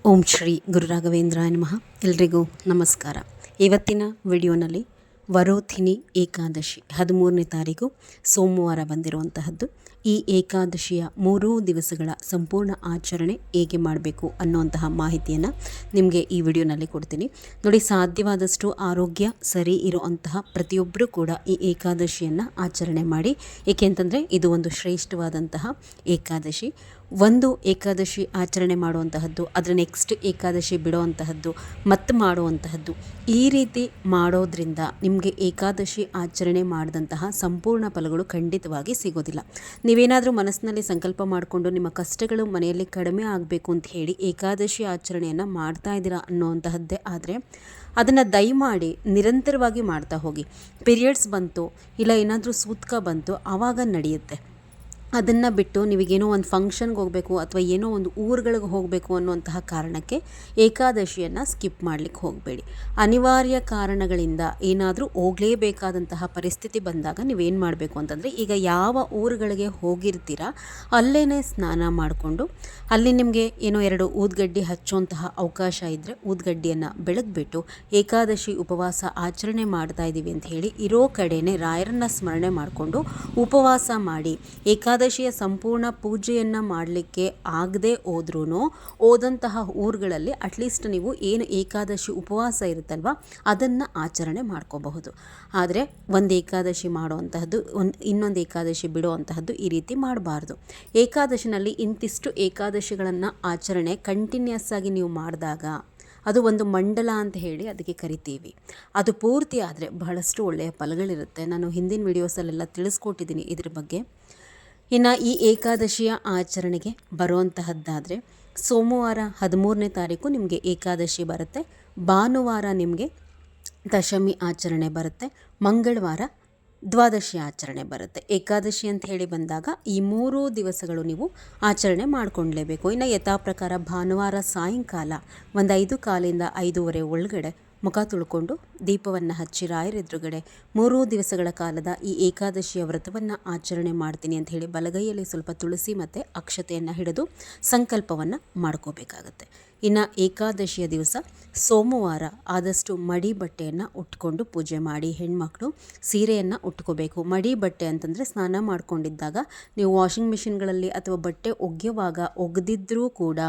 ಓಂ ಶ್ರೀ ಗುರು ರಾಘವೇಂದ್ರಾಯ ನಮಃ. ಎಲ್ರಿಗೂ ನಮಸ್ಕಾರ. ಇವತ್ತಿನ ವಿಡಿಯೋನಲ್ಲಿ ವರೋಧಿನಿ ಏಕಾದಶಿ 13ನೇ ತಾರೀಕು ಸೋಮವಾರ ಬಂದಿರುವಂತಹದ್ದು. ಈ ಏಕಾದಶಿಯ 3 ದಿವಸಗಳ ಸಂಪೂರ್ಣ ಆಚರಣೆ ಹೇಗೆ ಮಾಡಬೇಕು ಅನ್ನುವಂತಹ ಮಾಹಿತಿಯನ್ನು ನಿಮಗೆ ಈ ವಿಡಿಯೋನಲ್ಲಿ ಕೊಡ್ತೀನಿ. ನೋಡಿ, ಸಾಧ್ಯವಾದಷ್ಟು ಆರೋಗ್ಯ ಸರಿ ಇರುವಂತಹ ಪ್ರತಿಯೊಬ್ಬರೂ ಕೂಡ ಈ ಏಕಾದಶಿಯನ್ನು ಆಚರಣೆ ಮಾಡಿ. ಏಕೆಂತಂದರೆ ಇದು ಒಂದು ಶ್ರೇಷ್ಠವಾದಂತಹ ಏಕಾದಶಿ. ಒಂದು ಏಕಾದಶಿ ಆಚರಣೆ ಮಾಡುವಂತಹದ್ದು, ಅದರ ನೆಕ್ಸ್ಟ್ ಏಕಾದಶಿ ಬಿಡುವಂತಹದ್ದು, ಮತ್ತೆ ಮಾಡುವಂತಹದ್ದು, ಈ ರೀತಿ ಮಾಡೋದ್ರಿಂದ ನಿಮಗೆ ಏಕಾದಶಿ ಆಚರಣೆ ಮಾಡಿದಂತಹ ಸಂಪೂರ್ಣ ಫಲಗಳು ಖಂಡಿತವಾಗಿ ಸಿಗೋದಿಲ್ಲ. ನೀವೇನಾದರೂ ಮನಸ್ಸಿನಲ್ಲಿ ಸಂಕಲ್ಪ ಮಾಡಿಕೊಂಡು ನಿಮ್ಮ ಕಷ್ಟಗಳು ಮನೆಯಲ್ಲಿ ಕಡಿಮೆ ಆಗಬೇಕು ಅಂತ ಹೇಳಿ ಏಕಾದಶಿ ಆಚರಣೆಯನ್ನು ಮಾಡ್ತಾ ಇದ್ದೀರಾ ಅನ್ನೋವಂತಹದ್ದೇ ಆದರೆ ಅದನ್ನು ದಯಮಾಡಿ ನಿರಂತರವಾಗಿ ಮಾಡ್ತಾ ಹೋಗಿ. ಪೀರಿಯಡ್ಸ್ ಬಂತು, ಇಲ್ಲ ಏನಾದರೂ ಸೂತಕ ಬಂತು, ಆವಾಗ ನಡೆಯುತ್ತೆ. ಅದನ್ನು ಬಿಟ್ಟು ನೀವಿಗೇನೋ ಒಂದು ಫಂಕ್ಷನ್ಗೆ ಹೋಗಬೇಕು ಅಥವಾ ಏನೋ ಒಂದು ಊರುಗಳಿಗೆ ಹೋಗಬೇಕು ಅನ್ನುವಂತಹ ಕಾರಣಕ್ಕೆ ಏಕಾದಶಿಯನ್ನು ಸ್ಕಿಪ್ ಮಾಡಲಿಕ್ಕೆ ಹೋಗಬೇಡಿ. ಅನಿವಾರ್ಯ ಕಾರಣಗಳಿಂದ ಏನಾದರೂ ಹೋಗಲೇಬೇಕಾದಂತಹ ಪರಿಸ್ಥಿತಿ ಬಂದಾಗ ನೀವೇನು ಮಾಡಬೇಕು ಅಂತಂದರೆ, ಈಗ ಯಾವ ಊರುಗಳಿಗೆ ಹೋಗಿರ್ತೀರಾ ಅಲ್ಲೇ ಸ್ನಾನ ಮಾಡಿಕೊಂಡು ಅಲ್ಲಿ ನಿಮಗೆ ಏನೋ 2 ಊದ್ಗಡ್ಡಿ ಹಚ್ಚುವಂತಹ ಅವಕಾಶ ಇದ್ದರೆ ಊದ್ಗಡ್ಡಿಯನ್ನು ಬೆಳಗ್ಬಿಟ್ಟು ಏಕಾದಶಿ ಉಪವಾಸ ಆಚರಣೆ ಮಾಡ್ತಾ ಇದ್ದೀವಿ ಅಂತ ಹೇಳಿ ಇರೋ ಕಡೆಯೇ ರಾಯರನ್ನು ಸ್ಮರಣೆ ಮಾಡಿಕೊಂಡು ಉಪವಾಸ ಮಾಡಿ. ಏಕಾದಶಿಯ ಸಂಪೂರ್ಣ ಪೂಜೆಯನ್ನು ಮಾಡಲಿಕ್ಕೆ ಆಗದೆ ಹೋದ್ರೂ ಹೋದಂತಹ ಊರುಗಳಲ್ಲಿ ಅಟ್ಲೀಸ್ಟ್ ನೀವು ಏನು ಏಕಾದಶಿ ಉಪವಾಸ ಇರುತ್ತಲ್ವ ಅದನ್ನು ಆಚರಣೆ ಮಾಡ್ಕೋಬಹುದು. ಆದರೆ ಒಂದು ಏಕಾದಶಿ ಮಾಡುವಂತಹದ್ದು, ಇನ್ನೊಂದು ಏಕಾದಶಿ ಬಿಡುವಂತಹದ್ದು ಈ ರೀತಿ ಮಾಡಬಾರ್ದು. ಏಕಾದಶಿನಲ್ಲಿ ಇಂತಿಷ್ಟು ಏಕಾದಶಿಗಳನ್ನು ಆಚರಣೆ ಕಂಟಿನ್ಯೂಸ್ ಆಗಿ ನೀವು ಮಾಡಿದಾಗ ಅದು ಒಂದು ಮಂಡಲ ಅಂತ ಹೇಳಿ ಅದಕ್ಕೆ ಕರಿತೀವಿ. ಅದು ಪೂರ್ತಿ ಆದರೆ ಬಹಳಷ್ಟು ಒಳ್ಳೆಯ ಫಲಗಳಿರುತ್ತೆ. ನಾನು ಹಿಂದಿನ ವಿಡಿಯೋಸಲ್ಲೆಲ್ಲ ತಿಳಿಸ್ಕೊಟ್ಟಿದ್ದೀನಿ ಇದ್ರ ಬಗ್ಗೆ. ಇನ್ನು ಈ ಏಕಾದಶಿಯ ಆಚರಣೆಗೆ ಬರುವಂತಹದ್ದಾದರೆ ಸೋಮವಾರ 13ನೇ ತಾರೀಕು ನಿಮಗೆ ಏಕಾದಶಿ ಬರುತ್ತೆ, ಭಾನುವಾರ ನಿಮಗೆ ದಶಮಿ ಆಚರಣೆ ಬರುತ್ತೆ, ಮಂಗಳವಾರ ದ್ವಾದಶಿ ಆಚರಣೆ ಬರುತ್ತೆ. ಏಕಾದಶಿ ಅಂತ ಹೇಳಿ ಬಂದಾಗ ಈ 3 ದಿವಸಗಳು ನೀವು ಆಚರಣೆ ಮಾಡಿಕೊಳ್ಳಲೇಬೇಕು. ಇನ್ನು ಯಥಾ ಪ್ರಕಾರ ಭಾನುವಾರ ಸಾಯಂಕಾಲ ಒಂದು 5:15 5:30 ಒಳಗಡೆ ಮುಖ ತುಳ್ಕೊಂಡು ದೀಪವನ್ನು ಹಚ್ಚಿ ರಾಯರ ಎದುರುಗಡೆ 3 ದಿವಸಗಳ ಕಾಲದ ಈ ಏಕಾದಶಿಯ ವ್ರತವನ್ನು ಆಚರಣೆ ಮಾಡ್ತೀನಿ ಅಂತ ಹೇಳಿ ಬಲಗೈಯಲ್ಲಿ ಸ್ವಲ್ಪ ತುಳಸಿ ಮತ್ತು ಅಕ್ಷತೆಯನ್ನು ಹಿಡಿದು ಸಂಕಲ್ಪವನ್ನು ಮಾಡ್ಕೋಬೇಕಾಗತ್ತೆ. ಇನ್ನು ಏಕಾದಶಿಯ ದಿವಸ ಸೋಮವಾರ ಆದಷ್ಟು ಮಡಿ ಬಟ್ಟೆಯನ್ನು ಉಟ್ಕೊಂಡು ಪೂಜೆ ಮಾಡಿ. ಹೆಣ್ಮಕ್ಳು ಸೀರೆಯನ್ನು ಉಟ್ಕೋಬೇಕು. ಮಡಿ ಬಟ್ಟೆ ಅಂತಂದರೆ ಸ್ನಾನ ಮಾಡ್ಕೊಂಡಿದ್ದಾಗ ನೀವು ವಾಷಿಂಗ್ ಮಿಷಿನ್ಗಳಲ್ಲಿ ಅಥವಾ ಬಟ್ಟೆ ಒಗೆಯುವಾಗ ಒಗೆದಿದ್ದರೂ ಕೂಡ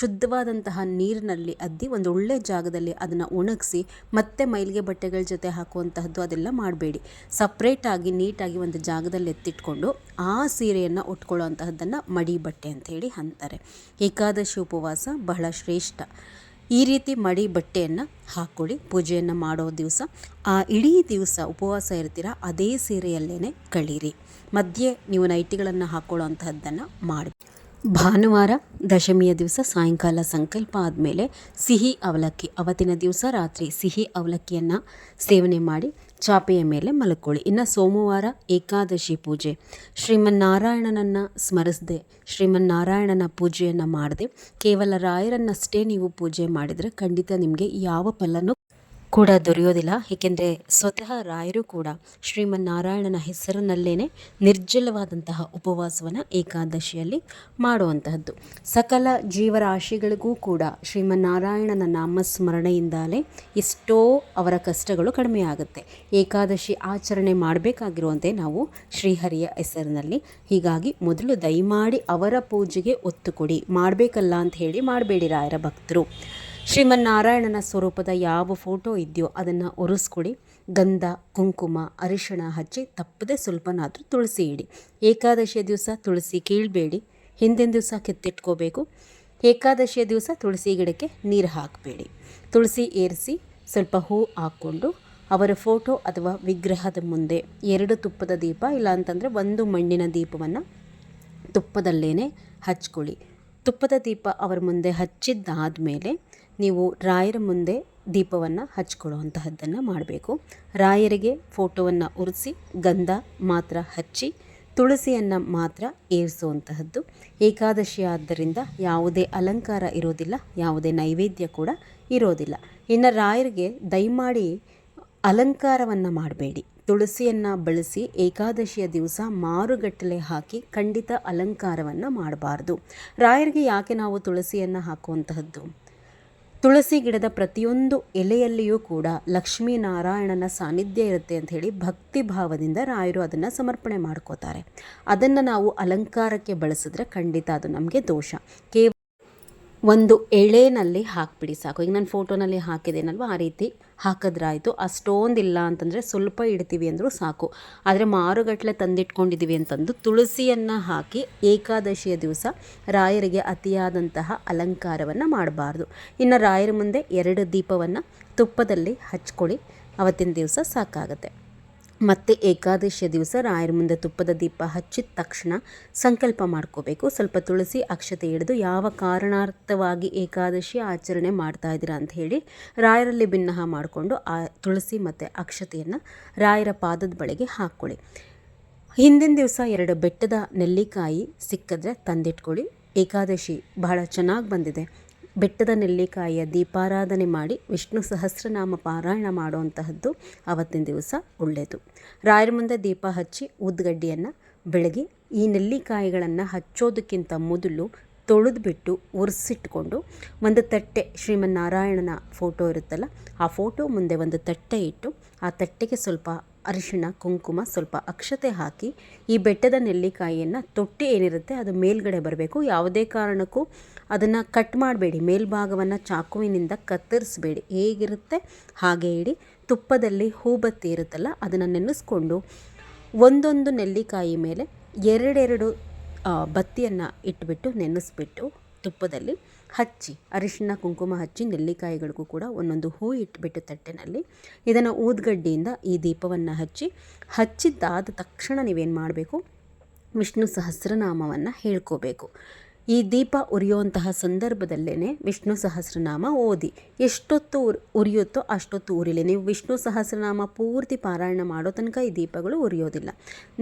ಶುದ್ಧವಾದಂತಹ ನೀರಿನಲ್ಲಿ ಅದ್ದಿ ಒಂದು ಒಳ್ಳೆ ಜಾಗದಲ್ಲಿ ಅದನ್ನು ಒಣಗಿಸಿ ಮತ್ತೆ ಮೈಲಿಗೆ ಬಟ್ಟೆಗಳ ಜೊತೆ ಹಾಕುವಂತಹದ್ದು ಅದೆಲ್ಲ ಮಾಡಬೇಡಿ. ಸಪ್ರೇಟಾಗಿ ನೀಟಾಗಿ ಒಂದು ಜಾಗದಲ್ಲಿ ಎತ್ತಿಟ್ಕೊಂಡು ಆ ಸೀರೆಯನ್ನು ಉಟ್ಕೊಳ್ಳೋ ಅಂತಹದ್ದನ್ನು ಮಡಿ ಬಟ್ಟೆ ಅಂಥೇಳಿ ಅಂತಾರೆ. ಏಕಾದಶಿ ಉಪವಾಸ ಬಹಳ ಶ್ರೇಷ್ಠ. ಈ ರೀತಿ ಮಡಿ ಬಟ್ಟೆಯನ್ನು ಹಾಕ್ಕೊಳ್ಳಿ. ಪೂಜೆಯನ್ನು ಮಾಡೋ ದಿವಸ ಆ ಇಡೀ ದಿವಸ ಉಪವಾಸ ಇರ್ತೀರ, ಅದೇ ಸೀರೆಯಲ್ಲೇ ಕಳೀರಿ. ಮಧ್ಯೆ ನೀವು ನೈಟಿಗಳನ್ನು ಹಾಕ್ಕೊಳ್ಳೋ ಅಂಥದ್ದನ್ನು ಮಾಡಿ. ಭಾನುವಾರ ದಶಮಿಯ ದಿವಸ ಸಾಯಂಕಾಲ ಸಂಕಲ್ಪ ಆದಮೇಲೆ ಸಿಹಿ ಅವಲಕ್ಕಿ, ಅವತ್ತಿನ ದಿವಸ ರಾತ್ರಿ ಸಿಹಿ ಅವಲಕ್ಕಿಯನ್ನು ಸೇವನೆ ಮಾಡಿ ಚಾಪೆಯ ಮೇಲೆ ಮಲ್ಕೊಳ್ಳಿ. ಇನ್ನು ಸೋಮವಾರ ಏಕಾದಶಿ ಪೂಜೆ, ಶ್ರೀಮನ್ನಾರಾಯಣನನ್ನು ಸ್ಮರಿಸದೆ, ಶ್ರೀಮನ್ನಾರಾಯಣನ ಪೂಜೆಯನ್ನು ಮಾಡದೆ ಕೇವಲ ರಾಯರನ್ನಷ್ಟೇ ನೀವು ಪೂಜೆ ಮಾಡಿದರೆ ಖಂಡಿತ ನಿಮಗೆ ಯಾವ ಫಲನೂ ಕೂಡ ದೊರೆಯೋದಿಲ್ಲ. ಏಕೆಂದರೆ ಸ್ವತಃ ರಾಯರು ಕೂಡ ಶ್ರೀಮನ್ನಾರಾಯಣನ ಹೆಸರಿನಲ್ಲೇ ನಿರ್ಜಲವಾದಂತಹ ಉಪವಾಸವನ್ನು ಏಕಾದಶಿಯಲ್ಲಿ ಮಾಡುವಂತಹದ್ದು. ಸಕಲ ಜೀವರಾಶಿಗಳಿಗೂ ಕೂಡ ಶ್ರೀಮನ್ನಾರಾಯಣನ ನಾಮಸ್ಮರಣೆಯಿಂದಲೇ ಎಷ್ಟೋ ಅವರ ಕಷ್ಟಗಳು ಕಡಿಮೆ ಆಗುತ್ತೆ. ಏಕಾದಶಿ ಆಚರಣೆ ಮಾಡಬೇಕಾಗಿರುವಂತೆ ನಾವು ಶ್ರೀಹರಿಯ ಹೆಸರಿನಲ್ಲಿ. ಹೀಗಾಗಿ ಮೊದಲು ದಯಮಾಡಿ ಅವರ ಪೂಜೆಗೆ ಒತ್ತು ಕೊಡಿ. ಮಾಡಬೇಕಲ್ಲ ಅಂತ ಹೇಳಿ ಮಾಡಬೇಡಿ. ರಾಯರ ಭಕ್ತರು ಶ್ರೀಮನ್ನಾರಾಯಣನ ಸ್ವರೂಪದ ಯಾವ ಫೋಟೋ ಇದೆಯೋ ಅದನ್ನು ಒರೆಸ್ಕೊಡಿ. ಗಂಧ ಕುಂಕುಮ ಅರಿಶಿಣ ಹಚ್ಚಿ ತಪ್ಪದೆ ಸ್ವಲ್ಪನಾದರೂ ತುಳಸಿ ಇಡಿ. ಏಕಾದಶಿಯ ದಿವಸ ತುಳಸಿ ಕೀಳಬೇಡಿ, ಹಿಂದಿನ ದಿವಸ ಕಿತ್ತಿಟ್ಕೋಬೇಕು. ಏಕಾದಶಿಯ ದಿವಸ ತುಳಸಿ ಗಿಡಕ್ಕೆ ನೀರು ಹಾಕಬೇಡಿ. ತುಳಸಿ ಏರಿಸಿ ಸ್ವಲ್ಪ ಹೂ ಹಾಕ್ಕೊಂಡು ಅವರ ಫೋಟೋ ಅಥವಾ ವಿಗ್ರಹದ ಮುಂದೆ 2 ತುಪ್ಪದ ದೀಪ, ಇಲ್ಲ ಅಂತಂದರೆ 1 ಮಣ್ಣಿನ ದೀಪವನ್ನು ತುಪ್ಪದಲ್ಲೇ ಹಚ್ಕೊಳ್ಳಿ. ತುಪ್ಪದ ದೀಪ ಅವರ ಮುಂದೆ ಹಚ್ಚಿದ್ದಾದ ಮೇಲೆ ನೀವು ರಾಯರ ಮುಂದೆ ದೀಪವನ್ನು ಹಚ್ಕೊಳ್ಳುವಂತಹದ್ದನ್ನು ಮಾಡಬೇಕು. ರಾಯರಿಗೆ ಫೋಟೋವನ್ನು ಉರಿಸಿ ಗಂಧ ಮಾತ್ರ ಹಚ್ಚಿ ತುಳಸಿಯನ್ನು ಮಾತ್ರ ಏರಿಸುವಂತಹದ್ದು. ಏಕಾದಶಿ ಆದ್ದರಿಂದ ಯಾವುದೇ ಅಲಂಕಾರ ಇರೋದಿಲ್ಲ, ಯಾವುದೇ ನೈವೇದ್ಯ ಕೂಡ ಇರೋದಿಲ್ಲ. ಇನ್ನು ರಾಯರಿಗೆ ದಯಮಾಡಿ ಅಲಂಕಾರವನ್ನು ಮಾಡಬೇಡಿ. ತುಳಸಿಯನ್ನು ಬಳಸಿ ಏಕಾದಶಿಯ ದಿವಸ ಮಾರುಗಟ್ಟಲೆ ಹಾಕಿ ಖಂಡಿತ ಅಲಂಕಾರವನ್ನು ಮಾಡಬಾರ್ದು. ರಾಯರಿಗೆ ಯಾಕೆ ನಾವು ತುಳಸಿಯನ್ನು ಹಾಕುವಂತಹದ್ದು? ತುಳಸಿ ಗಿಡದ ಪ್ರತಿಯೊಂದು ಎಲೆಯಲ್ಲಿಯೂ ಕೂಡ ಲಕ್ಷ್ಮೀನಾರಾಯಣನ ಸಾನ್ನಿಧ್ಯ ಇರುತ್ತೆ ಅಂತ ಹೇಳಿ ಭಕ್ತಿ ಭಾವದಿಂದ ರಾಯರು ಅದನ್ನು ಸಮರ್ಪಣೆ ಮಾಡ್ಕೋತಾರೆ. ಅದನ್ನು ನಾವು ಅಲಂಕಾರಕ್ಕೆ ಬಳಸಿದ್ರೆ ಖಂಡಿತ ಅದು ನಮಗೆ ದೋಷ. ಒಂದು ಎಳೆನಲ್ಲಿ ಹಾಕಿಬಿಡಿ ಸಾಕು. ಈಗ ನಾನು ಫೋಟೋನಲ್ಲಿ ಹಾಕಿದ್ದೇನಲ್ವ ಆ ರೀತಿ ಹಾಕಿದ್ರಾಯಿತು. ಅಷ್ಟೊಂದಿಲ್ಲ ಅಂತಂದರೆ ಸ್ವಲ್ಪ ಇಡ್ತೀವಿ ಅಂದರೂ ಸಾಕು. ಆದರೆ ಮಾರುಗಟ್ಟಲೆ ತಂದಿಟ್ಕೊಂಡಿದ್ದೀವಿ ಅಂತಂದು ತುಳಸಿಯನ್ನು ಹಾಕಿ ಏಕಾದಶಿಯ ದಿವಸ ರಾಯರಿಗೆ ಅತಿಯಾದಂತಹ ಅಲಂಕಾರವನ್ನು ಮಾಡಬಾರ್ದು. ಇನ್ನು ರಾಯರ ಮುಂದೆ 2 ದೀಪವನ್ನು ತುಪ್ಪದಲ್ಲಿ ಹಚ್ಕೊಳ್ಳಿ, ಅವತ್ತಿನ ದಿವಸ ಸಾಕಾಗುತ್ತೆ. ಮತ್ತು ಏಕಾದಶಿಯ ದಿವಸ ರಾಯರ ಮುಂದೆ ತುಪ್ಪದ ದೀಪ ಹಚ್ಚಿದ ತಕ್ಷಣ ಸಂಕಲ್ಪ ಮಾಡ್ಕೋಬೇಕು. ಸ್ವಲ್ಪ ತುಳಸಿ ಅಕ್ಷತೆ ಹಿಡಿದು ಯಾವ ಕಾರಣಾರ್ಥವಾಗಿ ಏಕಾದಶಿ ಆಚರಣೆ ಮಾಡ್ತಾ ಇದ್ದೀರಾ ಅಂತ ಹೇಳಿ ರಾಯರಲ್ಲಿ ಭಿನ್ನಹ ಮಾಡಿಕೊಂಡು ಆ ತುಳಸಿ ಮತ್ತು ಅಕ್ಷತೆಯನ್ನು ರಾಯರ ಪಾದದ ಬಳಿಗೆ ಹಾಕ್ಕೊಳ್ಳಿ. ಹಿಂದಿನ ದಿವಸ 2 ಬೆಟ್ಟದ ನೆಲ್ಲಿಕಾಯಿ ಸಿಕ್ಕಿದ್ರೆ ತಂದಿಟ್ಕೊಳ್ಳಿ. ಏಕಾದಶಿ ಬಹಳ ಚೆನ್ನಾಗಿ ಬಂದಿದೆ, ಬೆಟ್ಟದ ನೆಲ್ಲಿಕಾಯಿಯ ದೀಪಾರಾಧನೆ ಮಾಡಿ ವಿಷ್ಣು ಸಹಸ್ರನಾಮ ಪಾರಾಯಣ ಮಾಡುವಂತಹದ್ದು ಅವತ್ತಿನ ದಿವಸ ಒಳ್ಳೆಯದು. ರಾಯರ ಮುಂದೆ ದೀಪ ಹಚ್ಚಿ ಉದ್ಗಡ್ಡಿಯನ್ನು ಬೆಳಗ್ಗೆ ಈ ನೆಲ್ಲಿಕಾಯಿಗಳನ್ನು ಹಚ್ಚೋದಕ್ಕಿಂತ ಮೊದಲು ತೊಳೆದುಬಿಟ್ಟು ಒರೆಸಿಟ್ಕೊಂಡು ಒಂದು ತಟ್ಟೆ, ಶ್ರೀಮನ್ನಾರಾಯಣನ ಫೋಟೋ ಇರುತ್ತಲ್ಲ ಆ ಫೋಟೋ ಮುಂದೆ ಒಂದು ತಟ್ಟೆ ಇಟ್ಟು ಆ ತಟ್ಟೆಗೆ ಸ್ವಲ್ಪ ಅರಿಶಿಣ, ಕುಂಕುಮ, ಸ್ವಲ್ಪ ಅಕ್ಷತೆ ಹಾಕಿ ಈ ಬೆಟ್ಟದ ನೆಲ್ಲಿಕಾಯಿಯನ್ನು ತೊಟ್ಟಿ ಏನಿರುತ್ತೆ ಅದು ಮೇಲ್ಗಡೆ ಬರಬೇಕು. ಯಾವುದೇ ಕಾರಣಕ್ಕೂ ಅದನ್ನು ಕಟ್ ಮಾಡಬೇಡಿ, ಮೇಲ್ಭಾಗವನ್ನು ಚಾಕುವಿನಿಂದ ಕತ್ತರಿಸಬೇಡಿ, ಹೇಗಿರುತ್ತೆ ಹಾಗೆ ಇಡಿ. ತುಪ್ಪದಲ್ಲಿ ಹೂಬತ್ತಿ ಇರುತ್ತಲ್ಲ ಅದನ್ನು ನೆನೆಸ್ಕೊಂಡು ಒಂದೊಂದು ನೆಲ್ಲಿಕಾಯಿ ಮೇಲೆ 2 ಬತ್ತಿಯನ್ನು ಇಟ್ಬಿಟ್ಟು ನೆನೆಸ್ಬಿಟ್ಟು ತುಪ್ಪದಲ್ಲಿ ಹಚ್ಚಿ ಅರಿಶಿಣ ಕುಂಕುಮ ಹಚ್ಚಿ ನೆಲ್ಲಿಕಾಯಿಗಳಿಗೂ ಕೂಡ ಒಂದೊಂದು ಹೂ ಇಟ್ಬಿಟ್ಟು ತಟ್ಟೆನಲ್ಲಿ ಇದನ್ನು ಊದ್ಗಡ್ಡಿಯಿಂದ ಈ ದೀಪವನ್ನು ಹಚ್ಚಿದ್ದಾದ ತಕ್ಷಣ ನೀವೇನು ಮಾಡಬೇಕು, ವಿಷ್ಣು ಸಹಸ್ರನಾಮವನ್ನು ಹೇಳ್ಕೋಬೇಕು. ಈ ದೀಪ ಉರಿಯುವಂತಹ ಸಂದರ್ಭದಲ್ಲೇ ವಿಷ್ಣು ಸಹಸ್ರನಾಮ ಓದಿ. ಎಷ್ಟೊತ್ತು ಉರಿಯುತ್ತೋ ಅಷ್ಟೊತ್ತು ಉರಿಲಿ. ನೀವು ವಿಷ್ಣು ಸಹಸ್ರನಾಮ ಪೂರ್ತಿ ಪಾರಾಯಣ ಮಾಡೋ ತನಕ ಈ ದೀಪಗಳು ಉರಿಯೋದಿಲ್ಲ.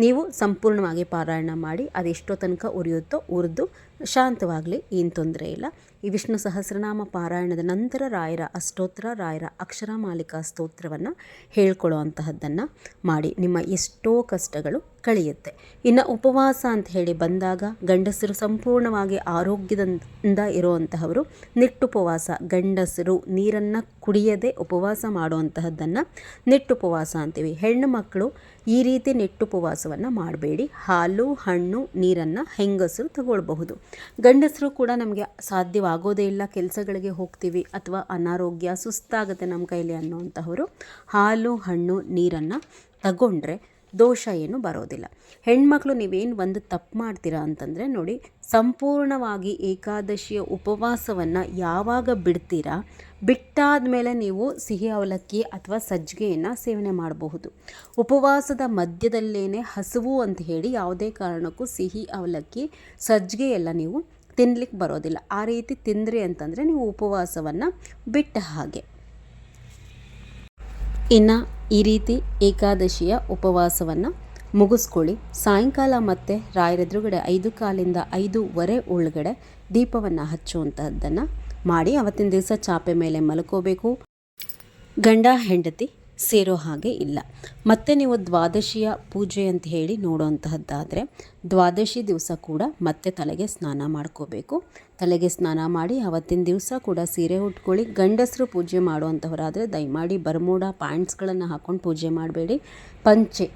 ನೀವು ಸಂಪೂರ್ಣವಾಗಿ ಪಾರಾಯಣ ಮಾಡಿ ಅದೆಷ್ಟೋ ತನಕ ಉರಿಯುತ್ತೋ ಉರಿದು ಶಾಂತವಾಗಲಿ, ಏನು ತೊಂದರೆ ಇಲ್ಲ. ಈ ವಿಷ್ಣು ಸಹಸ್ರನಾಮ ಪಾರಾಯಣದ ನಂತರ ರಾಯರ ಅಷ್ಟೋತ್ತರ, ರಾಯರ ಅಕ್ಷರ ಮಾಲಿಕಾ ಸ್ತೋತ್ರವನ್ನು ಹೇಳ್ಕೊಳ್ಳೋ ಅಂತಹದ್ದನ್ನು ಮಾಡಿ ನಿಮ್ಮ ಎಷ್ಟೋ ಕಷ್ಟಗಳು ಕಳೆಯುತ್ತೆ. ಇನ್ನು ಉಪವಾಸ ಅಂತ ಹೇಳಿ ಬಂದಾಗ ಗಂಡಸರು ಸಂಪೂರ್ಣವಾಗಿ ಆರೋಗ್ಯದಿಂದ ಇರುವಂತಹವರು ನಿಟ್ಟುಪವಾಸ, ಗಂಡಸರು ನೀರನ್ನು ಕುಡಿಯದೆ ಉಪವಾಸ ಮಾಡುವಂತಹದ್ದನ್ನು ನಿಟ್ಟುಪವಾಸ ಅಂತೀವಿ. ಹೆಣ್ಣು ಮಕ್ಕಳು ಈ ರೀತಿ ನಿಟ್ಟುಪವಾಸವನ್ನು ಮಾಡಬೇಡಿ. ಹಾಲು, ಹಣ್ಣು, ನೀರನ್ನು ಹೆಂಗಸರು ತಗೊಳ್ಬಹುದು. ಗಂಡಸರು ಕೂಡ ನಮಗೆ ಸಾಧ್ಯವಾಗೋದೇ ಇಲ್ಲ, ಕೆಲಸಗಳಿಗೆ ಹೋಗ್ತೀವಿ ಅಥವಾ ಅನಾರೋಗ್ಯ ಸುಸ್ತಾಗುತ್ತೆ ನಮ್ಮ ಕೈಲಿ ಅನ್ನೋಂಥವರು ಹಾಲು, ಹಣ್ಣು, ನೀರನ್ನು ತಗೊಂಡ್ರೆ ದೋಷ ಏನು ಬರೋದಿಲ್ಲ. ಹೆಣ್ಮಕ್ಳು ನೀವೇನು ಒಂದು ತಪ್ಪು ಮಾಡ್ತೀರಾ ಅಂತಂದರೆ ನೋಡಿ, ಸಂಪೂರ್ಣವಾಗಿ ಏಕಾದಶಿಯ ಉಪವಾಸವನ್ನು ಯಾವಾಗ ಬಿಡ್ತೀರಾ, ಬಿಟ್ಟಾದ ಮೇಲೆ ನೀವು ಸಿಹಿ ಅವಲಕ್ಕಿ ಅಥವಾ ಸಜ್ಜಿಗೆಯನ್ನು ಸೇವನೆ ಮಾಡಬಹುದು. ಉಪವಾಸದ ಮಧ್ಯದಲ್ಲೇ ಹಸಿವು ಅಂತ ಹೇಳಿ ಯಾವುದೇ ಕಾರಣಕ್ಕೂ ಸಿಹಿ ಅವಲಕ್ಕಿ, ಸಜ್ಜಿಗೆ ಎಲ್ಲ ನೀವು ತಿನ್ನಲಿಕ್ಕೆ ಬರೋದಿಲ್ಲ. ಆ ರೀತಿ ತಿಂದ್ರಿ ಅಂತಂದರೆ ನೀವು ಉಪವಾಸವನ್ನು ಬಿಟ್ಟ ಹಾಗೆ. ಇನ್ನು ಈ ರೀತಿ ಏಕಾದಶಿಯ ಉಪವಾಸವನ್ನು ಮುಗಿಸ್ಕೊಳ್ಳಿ. ಸಾಯಂಕಾಲ ಮತ್ತೆ ರಾಯರೆದುರುಗಡೆ 5:15 5:15 ಒಳಗಡೆ ದೀಪವನ್ನು ಹಚ್ಚುವಂಥದ್ದನ್ನು ಮಾಡಿ ಅವತ್ತಿನ ದಿವಸ ಚಾಪೆ ಮೇಲೆ ಮಲ್ಕೋಬೇಕು. ಗಂಡ ಹೆಂಡತಿ ಸೇರೋ ಹಾಗೆ ಇಲ್ಲ. ಮತ್ತು ನೀವು ದ್ವಾದಶಿಯ ಪೂಜೆ ಅಂತ ಹೇಳಿ ನೋಡೋವಂತಹದ್ದಾದರೆ ದ್ವಾದಶಿ ದಿವಸ ಕೂಡ ಮತ್ತೆ ತಲೆಗೆ ಸ್ನಾನ ಮಾಡ್ಕೋಬೇಕು. ತಲೆಗೆ ಸ್ನಾನ ಮಾಡಿ ಅವತ್ತಿನ ದಿವಸ ಕೂಡ ಸೀರೆ ಉಟ್ಕೊಳ್ಳಿ. ಗಂಡಸರು ಪೂಜೆ ಮಾಡುವಂಥವರಾದರೆ ದಯಮಾಡಿ ಬರ್ಮೋಡ ಪ್ಯಾಂಟ್ಸ್ಗಳನ್ನು ಹಾಕ್ಕೊಂಡು ಪೂಜೆ ಮಾಡಬೇಡಿ. ಪಂಚೆ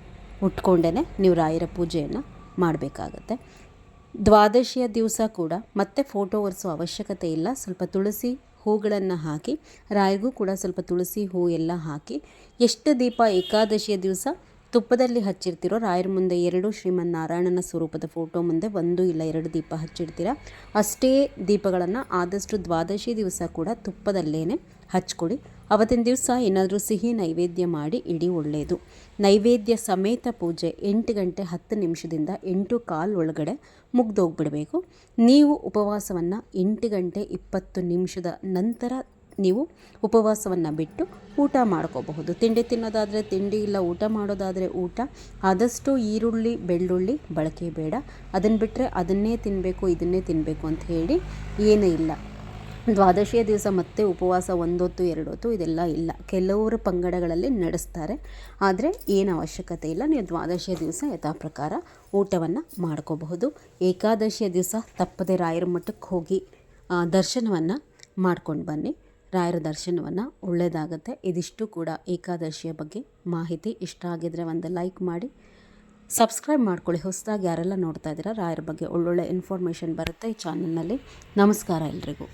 ಉಟ್ಕೊಂಡೇ ನೀವು ರಾಯರ ಪೂಜೆಯನ್ನು ಮಾಡಬೇಕಾಗತ್ತೆ. ದ್ವಾದಶಿಯ ದಿವಸ ಕೂಡ ಮತ್ತೆ ಫೋಟೋ ಒರೆಸೋ ಅವಶ್ಯಕತೆ ಇಲ್ಲ. ಸ್ವಲ್ಪ ತುಳಸಿ ಹೂಗಳನ್ನು ಹಾಕಿ, ರಾಯರಿಗೂ ಕೂಡ ಸ್ವಲ್ಪ ತುಳಸಿ ಹೂ ಎಲ್ಲ ಹಾಕಿ, ಎಷ್ಟು ದೀಪ ಏಕಾದಶಿಯ ದಿವಸ ತುಪ್ಪದಲ್ಲಿ ಹಚ್ಚಿರ್ತೀರೋ ರಾಯರ ಮುಂದೆ 2 ಶ್ರೀಮನ್ನಾರಾಯಣನ ಸ್ವರೂಪದ ಫೋಟೋ ಮುಂದೆ 1 ಇಲ್ಲ 2 ದೀಪ ಹಚ್ಚಿಡ್ತೀರ. ಅಷ್ಟೇ ದೀಪಗಳನ್ನು ಆದಷ್ಟು ದ್ವಾದಶಿ ದಿವಸ ಕೂಡ ತುಪ್ಪದಲ್ಲೇ ಹಚ್ಕೊಡಿ. ಅವತ್ತಿನ ದಿವಸ ಏನಾದರೂ ಸಿಹಿ ನೈವೇದ್ಯ ಮಾಡಿ ಇಡೀ ಒಳ್ಳೆಯದು. ನೈವೇದ್ಯ ಸಮೇತ ಪೂಜೆ 8 ಗಂಟೆ 10 ನಿಮಿಷದಿಂದ 8:15 ಒಳಗಡೆ ಮುಗ್ದೋಗ್ಬಿಡಬೇಕು. ನೀವು ಉಪವಾಸವನ್ನು 8 ಗಂಟೆ 20 ನಿಮಿಷದ ನಂತರ ನೀವು ಉಪವಾಸವನ್ನು ಬಿಟ್ಟು ಊಟ ಮಾಡ್ಕೋಬಹುದು. ತಿಂಡಿ ತಿನ್ನೋದಾದರೆ ತಿಂಡಿ, ಇಲ್ಲ ಊಟ ಮಾಡೋದಾದರೆ ಊಟ. ಆದಷ್ಟು ಈರುಳ್ಳಿ, ಬೆಳ್ಳುಳ್ಳಿ ಬಳಕೆ ಬೇಡ. ಅದನ್ನು ಬಿಟ್ಟರೆ ಅದನ್ನೇ ತಿನ್ನಬೇಕು, ಇದನ್ನೇ ತಿನ್ನಬೇಕು ಅಂತ ಹೇಳಿ ಏನೂ ಇಲ್ಲ. ದ್ವಾದಶಿಯ ದಿವಸ ಮತ್ತೆ ಉಪವಾಸ 1 ಹೊತ್ತು 2 ಹೊತ್ತು ಇದೆಲ್ಲ ಇಲ್ಲ. ಕೆಲವರು ಪಂಗಡಗಳಲ್ಲಿ ನಡೆಸ್ತಾರೆ, ಆದರೆ ಏನು ಅವಶ್ಯಕತೆ ಇಲ್ಲ. ನೀವು ದ್ವಾದಶಿಯ ದಿವಸ ಯಥಾ ಪ್ರಕಾರ ಊಟವನ್ನು ಮಾಡ್ಕೋಬಹುದು. ಏಕಾದಶಿಯ ದಿವಸ ತಪ್ಪದೆ ರಾಯರ ಮಠಕ್ಕೆ ಹೋಗಿ ದರ್ಶನವನ್ನು ಮಾಡ್ಕೊಂಡು ಬನ್ನಿ. ರಾಯರ ದರ್ಶನವನ್ನು ಒಳ್ಳೆಯದಾಗತ್ತೆ. ಇದಿಷ್ಟು ಕೂಡ ಏಕಾದಶಿಯ ಬಗ್ಗೆ ಮಾಹಿತಿ. ಇಷ್ಟ ಆಗಿದ್ರೆ ಒಂದು ಲೈಕ್ ಮಾಡಿ, ಸಬ್ಸ್ಕ್ರೈಬ್ ಮಾಡ್ಕೊಳ್ಳಿ. ಹೊಸದಾಗಿ ಯಾರೆಲ್ಲ ನೋಡ್ತಾ ಇದ್ದೀರಾ, ರಾಯರ ಬಗ್ಗೆ ಒಳ್ಳೊಳ್ಳೆ ಇನ್ಫಾರ್ಮೇಷನ್ ಬರುತ್ತೆ ಈ ಚಾನಲ್ನಲ್ಲಿ. ನಮಸ್ಕಾರ ಎಲ್ರಿಗೂ.